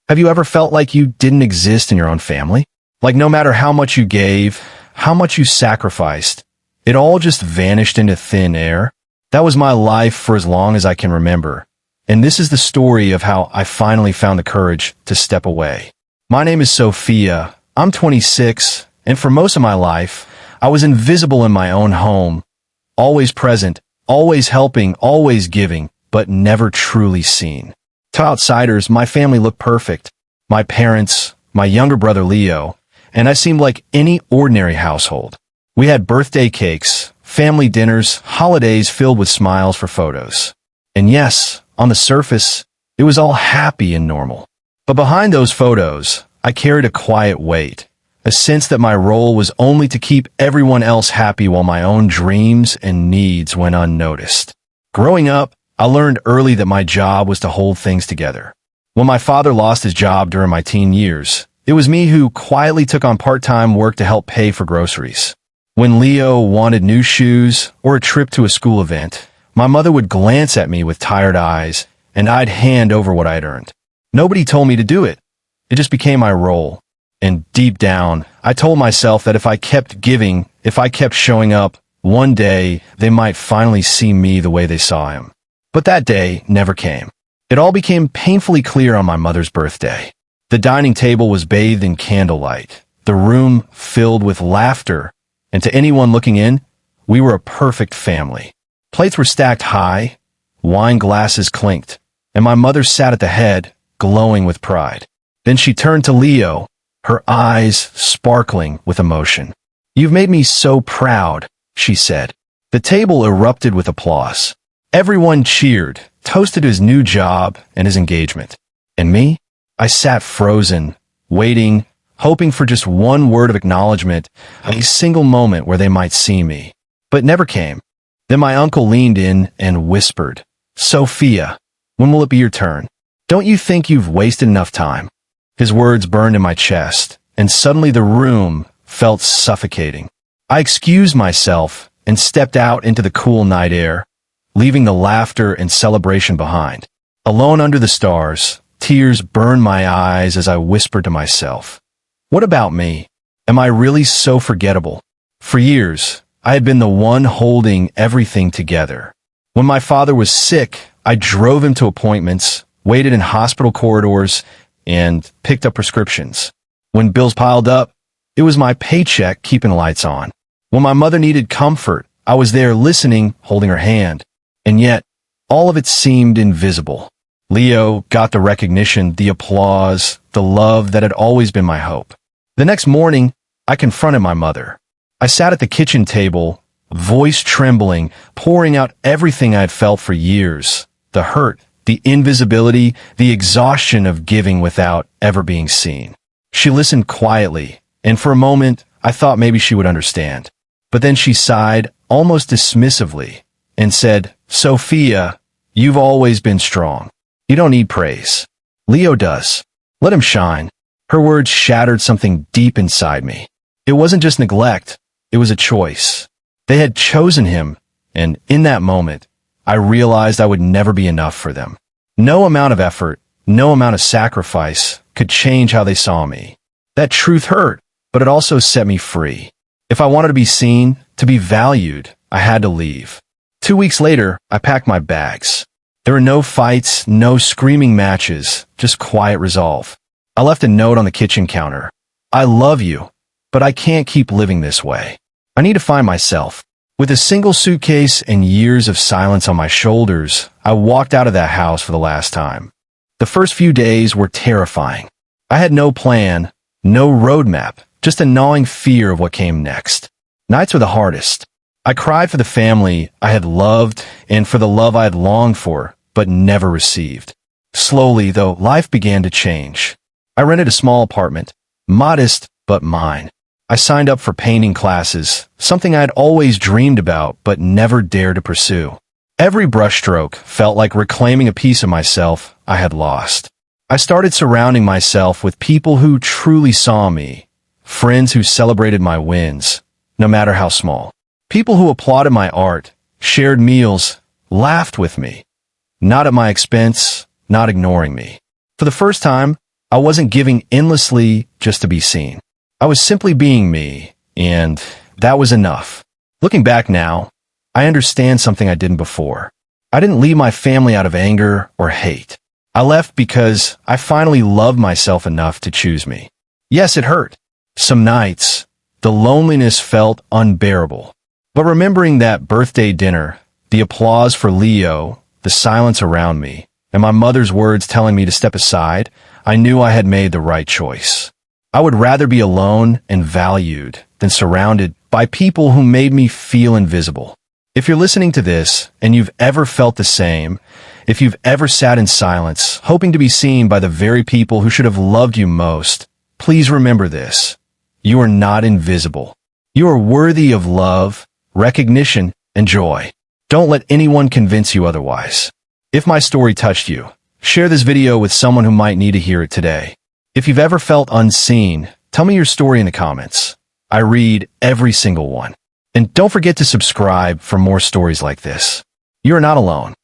Have you ever felt like you didn't exist in your own family? Like no matter how much you gave, how much you sacrificed, it all just vanished into thin air? That was my life for as long as I can remember. And this is the story of how I finally found the courage to step away. My name is Sofia. I'm 26, and for most of my life, I was invisible in my own home. Always present, always helping, always giving, but never truly seen. To outsiders, my family looked perfect. My parents, my younger brother Leo, and I seemed like any ordinary household. We had birthday cakes, family dinners, holidays filled with smiles for photos. And yes, on the surface, it was all happy and normal. But behind those photos, I carried a quiet weight, a sense that my role was only to keep everyone else happy while my own dreams and needs went unnoticed. Growing up, I learned early that my job was to hold things together. When my father lost his job during my teen years, it was me who quietly took on part-time work to help pay for groceries. When Leo wanted new shoes or a trip to a school event, my mother would glance at me with tired eyes, and I'd hand over what I'd earned. Nobody told me to do it. It just became my role. And deep down, I told myself that if I kept giving, if I kept showing up, one day they might finally see me the way they saw him. But that day never came. It all became painfully clear on my mother's birthday. The dining table was bathed in candlelight, the room filled with laughter, and to anyone looking in, we were a perfect family. Plates were stacked high, wine glasses clinked, and my mother sat at the head, glowing with pride. Then she turned to Leo, her eyes sparkling with emotion. "You've made me so proud," she said. The table erupted with applause. Everyone cheered, toasted his new job and his engagement. And me? I sat frozen, waiting, hoping for just one word of acknowledgement, a single moment where they might see me. But it never came. Then my uncle leaned in and whispered, "Sofia, when will it be your turn? Don't you think you've wasted enough time?" His words burned in my chest, and suddenly the room felt suffocating. I excused myself and stepped out into the cool night air, leaving the laughter and celebration behind. Alone under the stars, tears burned my eyes as I whispered to myself, "What about me? Am I really so forgettable?" For years, I had been the one holding everything together. When my father was sick, I drove him to appointments, waited in hospital corridors, and picked up prescriptions. When bills piled up, it was my paycheck keeping the lights on. When my mother needed comfort, I was there listening, holding her hand. And yet, all of it seemed invisible. Leo got the recognition, the applause, the love that had always been my hope. The next morning, I confronted my mother. I sat at the kitchen table, voice trembling, pouring out everything I had felt for years. The hurt, the invisibility, the exhaustion of giving without ever being seen. She listened quietly, and for a moment, I thought maybe she would understand. But then she sighed, almost dismissively, and said, "Sofia, you've always been strong. You don't need praise. Leo does. Let him shine." Her words shattered something deep inside me. It wasn't just neglect, it was a choice. They had chosen him, and in that moment, I realized I would never be enough for them. No amount of effort, no amount of sacrifice could change how they saw me. That truth hurt, but it also set me free. If I wanted to be seen, to be valued, I had to leave. 2 weeks later, I packed my bags. There were no fights, no screaming matches, just quiet resolve. I left a note on the kitchen counter. "I love you, but I can't keep living this way. I need to find myself." With a single suitcase and years of silence on my shoulders, I walked out of that house for the last time. The first few days were terrifying. I had no plan, no roadmap, just a gnawing fear of what came next. Nights were the hardest. I cried for the family I had loved and for the love I had longed for, but never received. Slowly, though, life began to change. I rented a small apartment, modest but mine. I signed up for painting classes, something I had always dreamed about but never dared to pursue. Every brushstroke felt like reclaiming a piece of myself I had lost. I started surrounding myself with people who truly saw me, friends who celebrated my wins, no matter how small. People who applauded my art, shared meals, laughed with me, not at my expense, not ignoring me. For the first time, I wasn't giving endlessly just to be seen. I was simply being me, and that was enough. Looking back now, I understand something I didn't before. I didn't leave my family out of anger or hate. I left because I finally loved myself enough to choose me. Yes, it hurt. Some nights, the loneliness felt unbearable. But remembering that birthday dinner, the applause for Leo, the silence around me, and my mother's words telling me to step aside, I knew I had made the right choice. I would rather be alone and valued than surrounded by people who made me feel invisible. If you're listening to this and you've ever felt the same, if you've ever sat in silence, hoping to be seen by the very people who should have loved you most, please remember this. You are not invisible. You are worthy of love, recognition, and joy. Don't let anyone convince you otherwise. If my story touched you, share this video with someone who might need to hear it today. If you've ever felt unseen, tell me your story in the comments. I read every single one. And don't forget to subscribe for more stories like this. You are not alone.